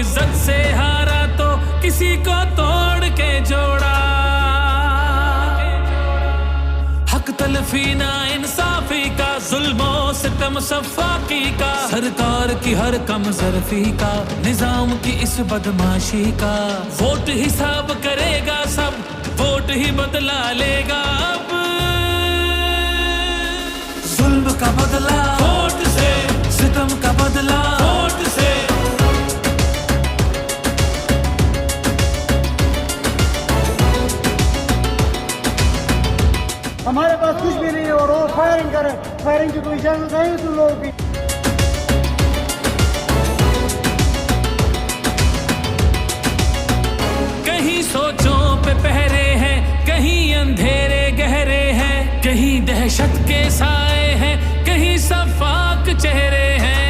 इज्जत से हारा तो किसी को तोड़ के जोड़ा। हक तलफी ना इंसाफी का, जुल्मो सितम सफाकी का, सरकार की हर कम जरफी का, निजाम की इस बदमाशी का। वोट हिसाब करेगा सब, वोट ही बदला लेगा अब। जुल्म का बदला वोट से, सितम का बदला वोट से। हमारे पास कुछ भी नहीं है और वो फायरिंग करे, फायरिंग की कोई इजाजत नहीं तुम लोगों की। कहीं सोचों पे पहरे हैं, कहीं अंधेरे गहरे हैं, कहीं दहशत के साए हैं, कहीं सफाक चेहरे हैं।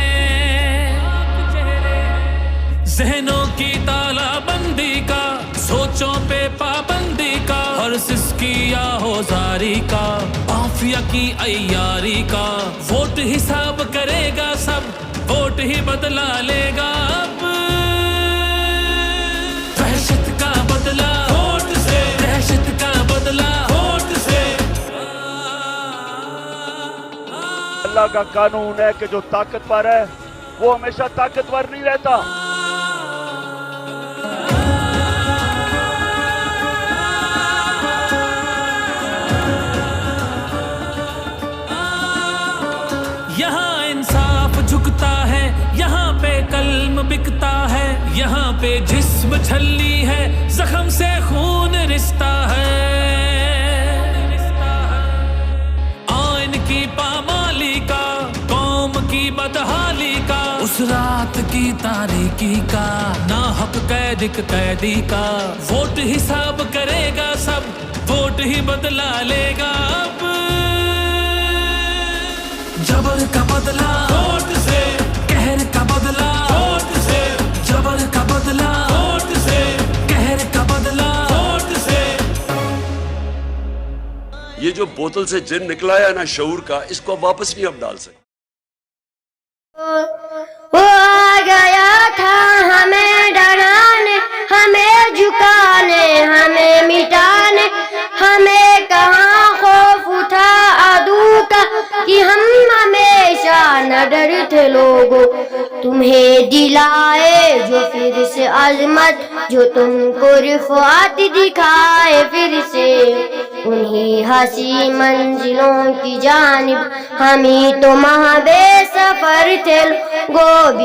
जहनों की तालाबंदी का, सोचों पे पाबंदी का, हर सिसकी आहोजारी का, माफिया की अय्यारी का। वोट हिसाब करेगा सब, वोट ही बदला लेगा अब। दहशत का बदला वोट से, दहशत का बदला वोट से। अल्लाह का कानून है कि जो ताकतवर है वो हमेशा ताकतवर नहीं रहता। यहाँ इंसाफ झुकता है, यहाँ पे कल्म बिकता है, यहाँ पे जिस्म छल्ली है, जख्म से खून रिश्ता है। आइन की पामाली का, कौम की बदहाली का, उस रात की तारीकी का, ना हक कैदी का। वोट हिसाब करेगा सब, वोट ही बदला लेगा अब। जबर का बदला वोट से, कहर का बदला वोट से, जबर का बदला वोट से, कहर का बदला वोट से। ये जो बोतल से जिन निकला है ना शऊर का, इसको वापस नहीं अब डाल सकते। वो आ गया था हमें डराने, हमें झुकाने, हमें मिटाने, हमें कहाँ खौफ उठा अदू का कि हम हमेशा न डरते लोगों। तुम्हें दिलाए जो फिर से अजमत, जो तुमको रिफ़ात दिखाए फिर से उन्हीं हसी मंजिलों की जानिब। हम ही तो महबे सफर थे लोगों।